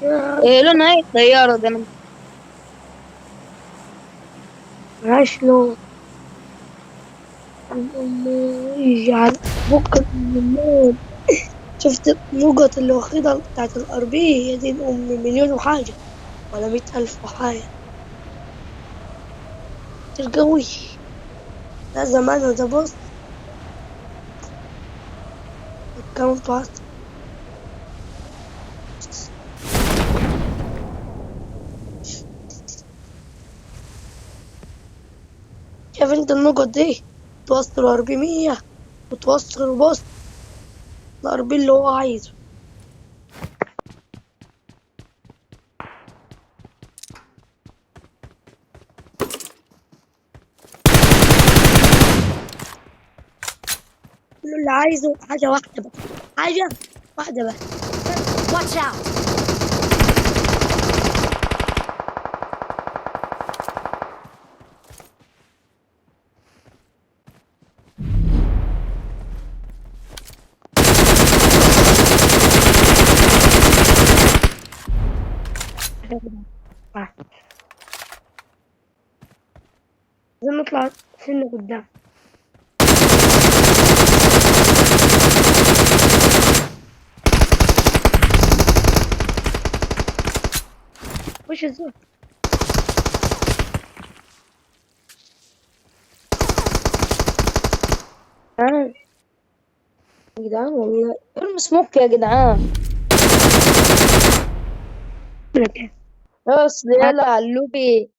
إيه لونها ايه الطيارة ده ملهاش لون. يجي على بكرة من اللون. شفت النقط اللي واخدها بتاعت الأربي، هي دي مليون وحاجة، ولا 100,000 وحاجة. كتير قوي. ده زمان ده بص، الكاونت واحد. شايف انت النقط دي توصل 400، وتوصل بص الأربي اللي هو عايزه. كل اللي عايزه حاجة واحدة بس، حاجة واحدة بس. Watch out! لازم نطلع سنة قدام. وش الزول؟ يا جدعان والله ارمي سموك يا جدعان. لك ايه؟ بس يلا علوبي.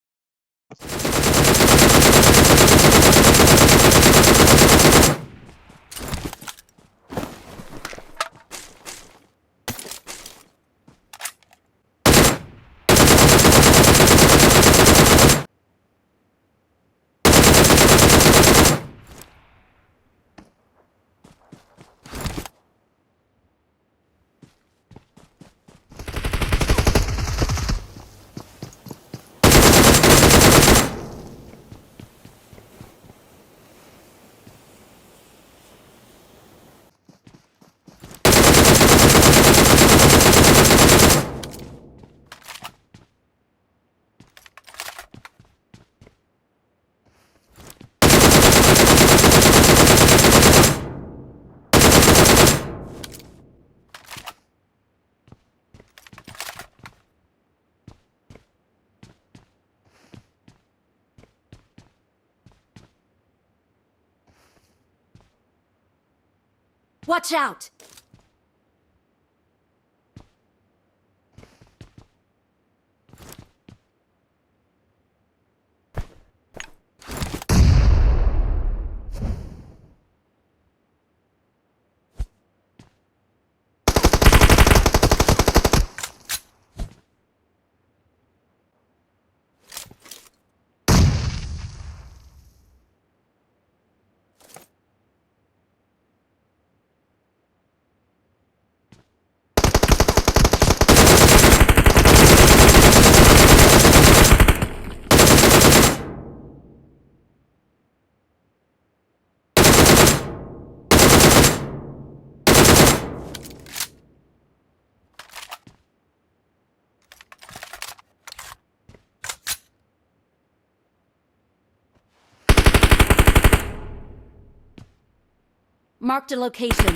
Watch out! Marked a location.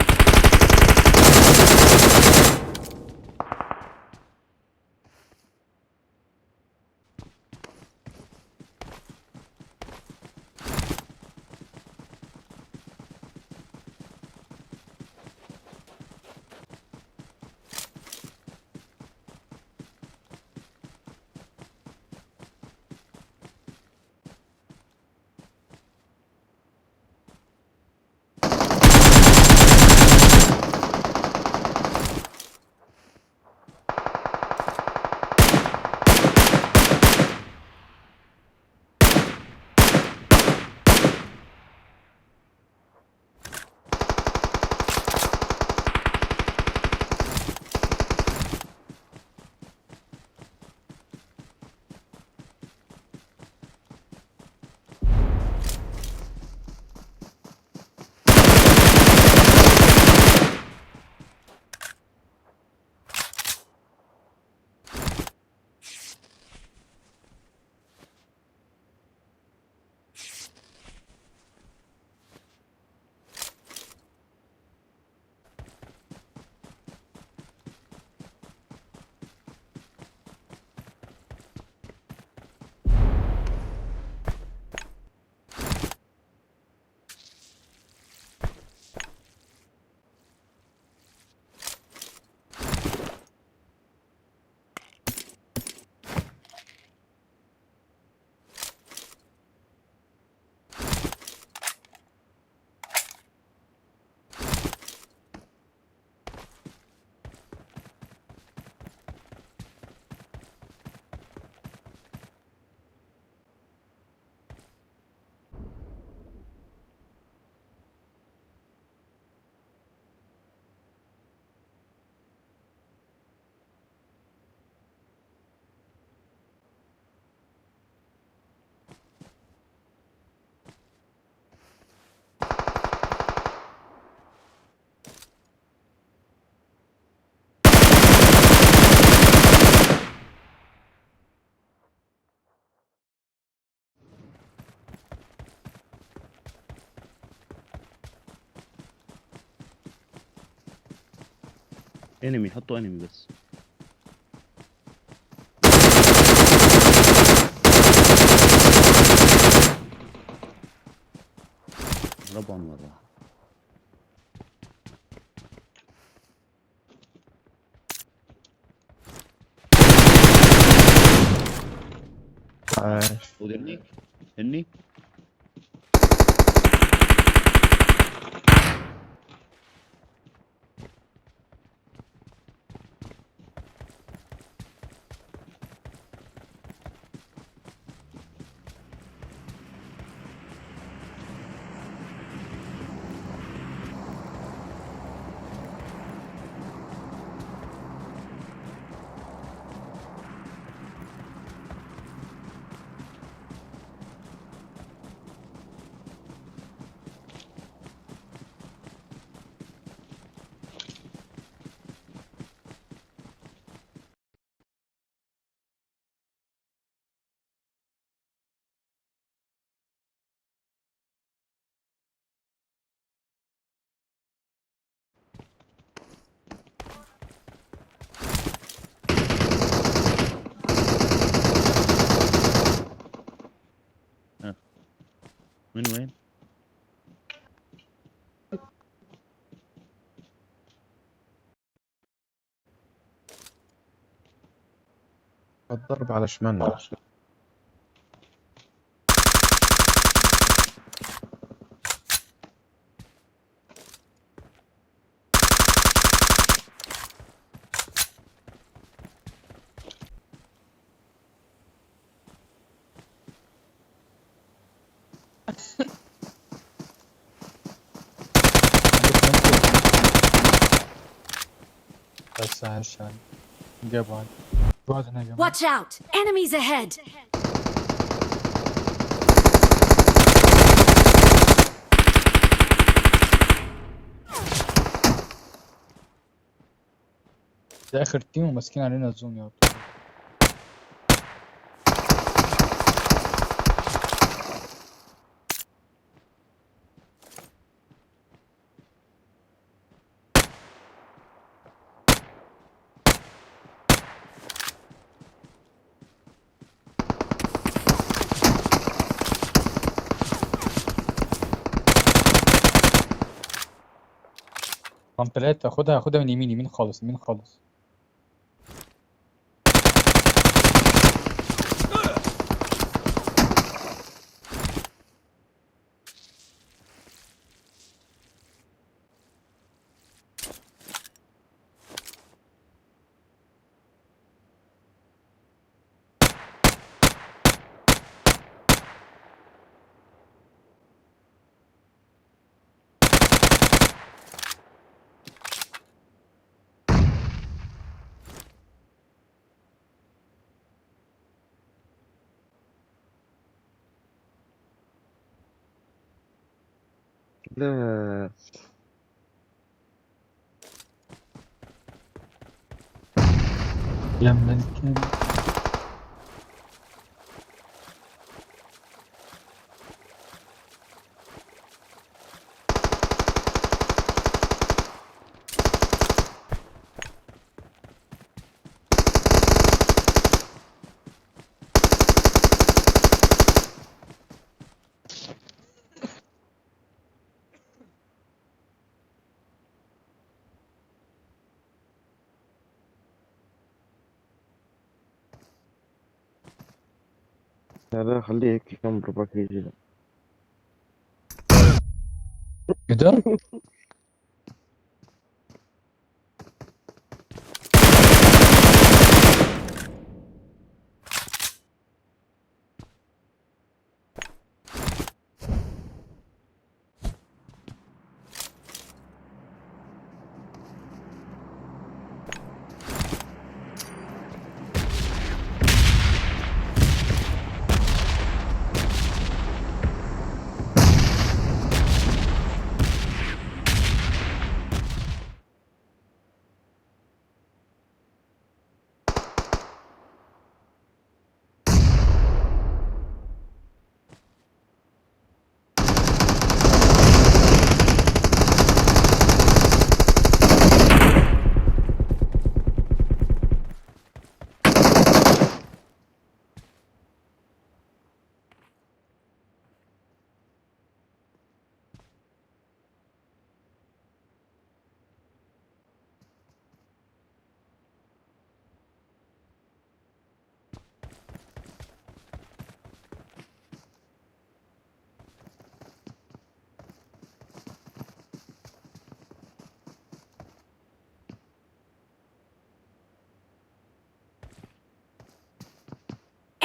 انمي، حطوا انمي بس. ربعا مرة. عاش. ودني هني. من وين؟ الضرب على شمالنا. بس عشان جابوا بعد هنا يا جماعة. Watch out! Enemies ahead! ده آخر تيم وماسكين علينا الزون يا رقم 3. خدها من يمين خالص، يمين خالص. لا يا ممكن. لا خليه هيك كم رباك يجي. ايه ده؟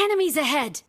Enemies ahead!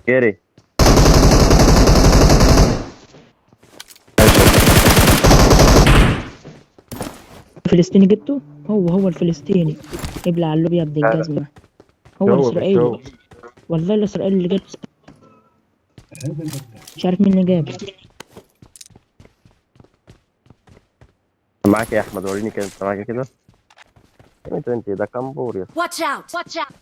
جري. فلسطيني جبته. هو الفلسطيني يبلع اللوبيا ابن الجزمة. هو الإسرائيلي. والله الإسرائيلي اللي جبته. مش عارف مين اللي جابه. معاك يا احمد، وريني كده، انت معاك كده. انت ده كامبور يا اسطى. Watch out! Watch out!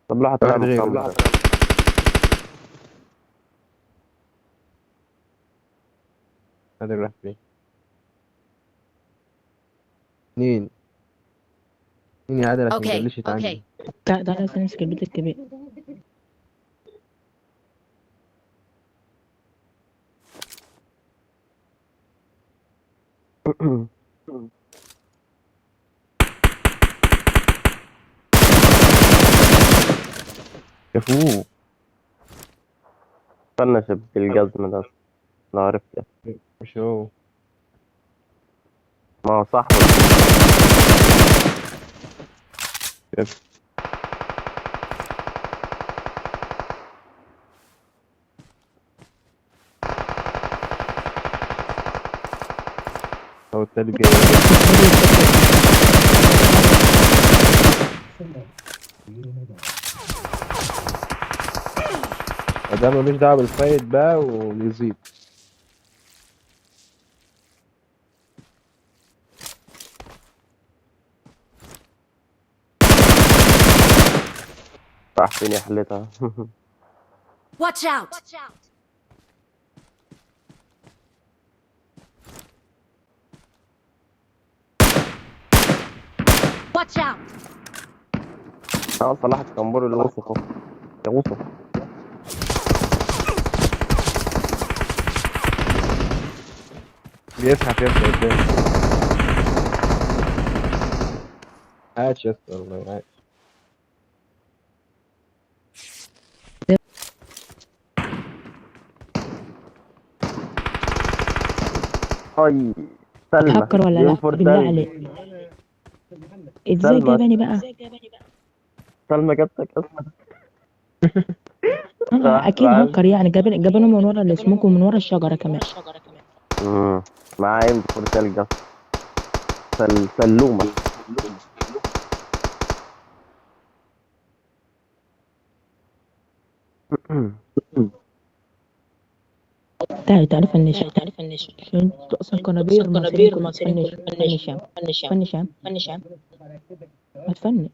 طب لا هتلعب كامبور. هذا راح فين؟ اثنين. مين يا عادل عشان Okay, مجلشت عندي. تعالى بس نمسك البيت الكبير. شافوه. استنى شب الجزمة ده، لا عرفت. مش هو. ما هو صاحبه. شاف. هو التالت جاي. ده ملوش دعوة بالفايت بقى ويزيد. راح فين يا حلتها. watch out! Watch out! اه صلاح الكمبور اللي وصفه يا وصف. بيزحف يا اسطى قدام. عاش يا اسطى والله عاش. هاي سلمى هكر ولا جيم لا فور بالله تلج. عليك؟ ازاي سلمى جابني بقى؟ سلمى جبتك اصلا. اكيد هكر يعني جابني من ورا السموك ومن ورا الشجره كمان. معاه جيم فور تلج أصلاً. سلومة. تعرف النشا انتوا اصلا قنابير مصريين كلهم فنش فنش يا عم ما تفنش.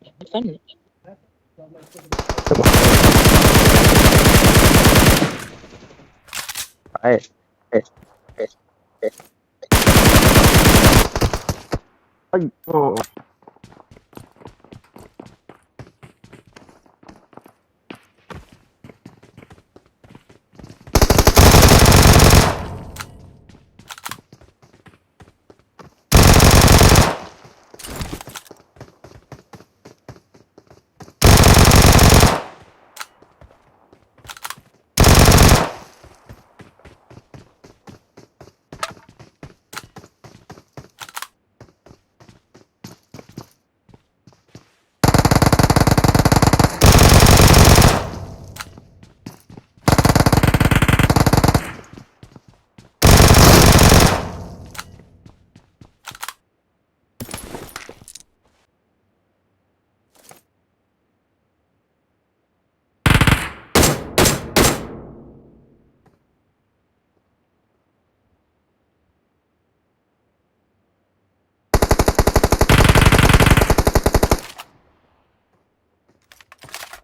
عايش. اي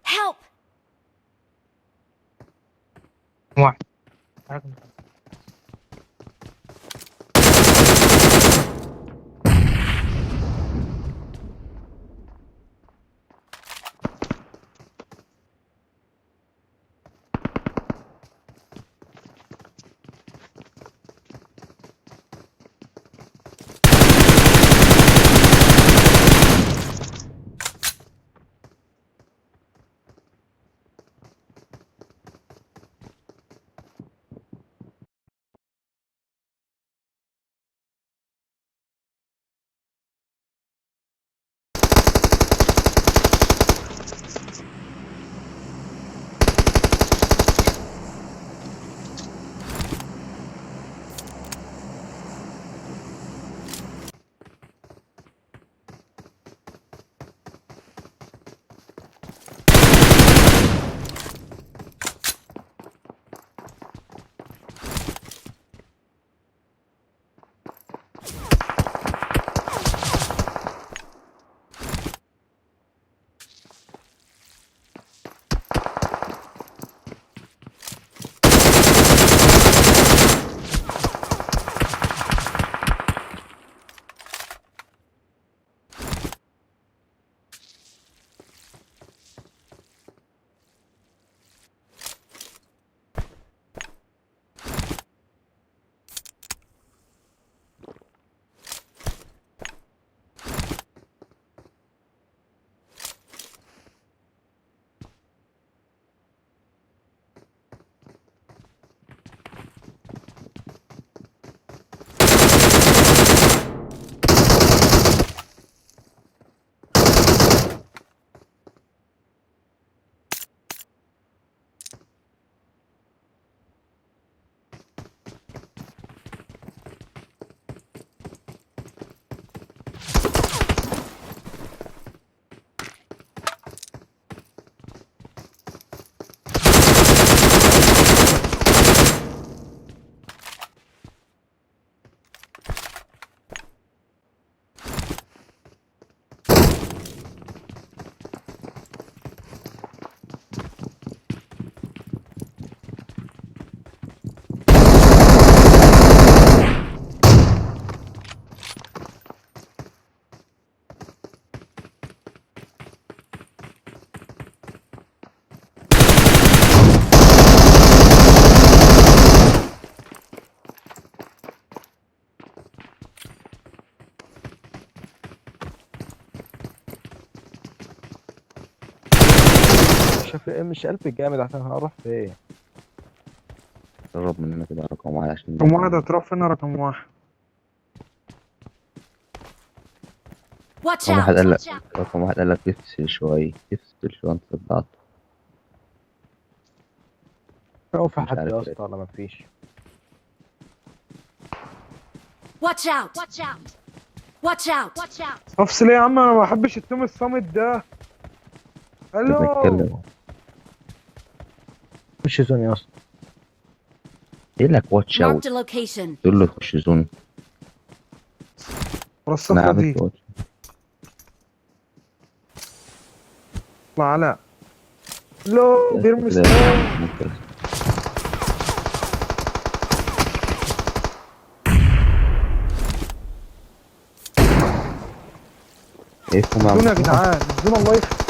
Help! مش قلبي جامد عشان هروح فين. قرب مننا كده رقم واحد عشان رقم واحد هتروح فين رقم واحد؟ Watch رقم واحد out! قال لك رقم واحد قال لك تفصل شوية انت صدعت. هو في مش حد عارف يا ليه. اسطى ولا مفيش؟ Watch out! Watch out! Watch out! Watch out! افصل ايه يا عم، انا ما بحبش التيم الصامت ده. الو. بنتكلم. خش زون يا اسطى. ايه لك واتش Marked اوت a location. تقول له خش زون. ورا انا الصخرة دي. عملت واتش. اطلع على. لو بيرمي كده. سموك. ايه فهم الزون يا جدعان، الزون الله يخليك.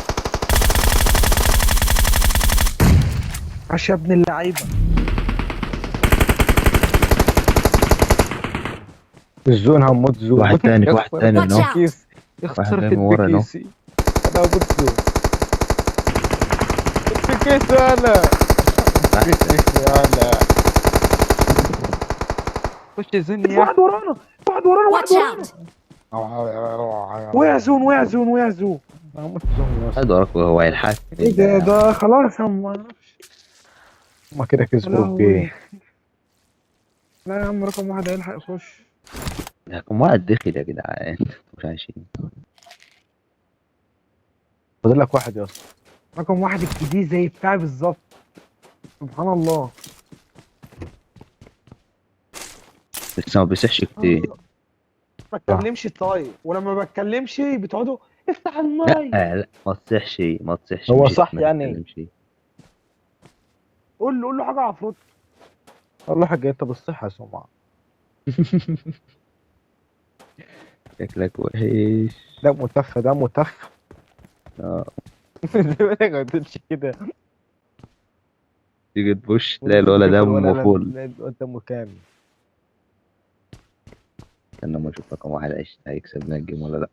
عاش يا ابن اللعيبة. الزون هموت زون. واحد تاني واحد تاني Watch هنا. out! كيس واحد يخسر جاي في من ورا هنا. البكيسي. انا هموت زون. البكيسي انا. البكيسي انا. خش زون يا واحد ورانا واحد ورانا واحد Watch ورانا. out! وقع زون وقع زون وقع زون. هموت زون يا اسطى. هذا وراك وهو هيلحق. ايه ده خلاص يا عم. هما كده يا كسبوا لهوي. الجيم. لا يا عم، رقم واحد هيلحق يخش. رقم واحد دخل يا جدعان مش عايشين. فاضل لك واحد يا اسطى. رقم واحد ابتدي زي بتاعي بالظبط. سبحان الله. بس ما بيصحش كتير. ما اتكلمش طيب، ولما ما بتكلمش بتقعدوا افتح الماي. لا ما تصحش ما تصحش. هو مش صح اسمها يعني. تتكلم شيء. قول له حاجه عفروت. والله حاجة انت بالصحة يا سمعة. شكلك وحش. ده متف ده متف. اه ما تقولش كده. تيجي تبوش تلاقي الولد دمه فول. الواد دمه كامل. استنى ما اشوف رقم واحد هيكسبنا الجيم ولا لا.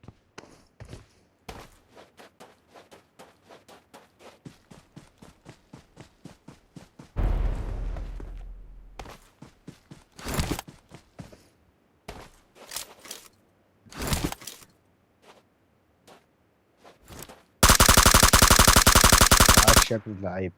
عاش يا ابن اللعيبة.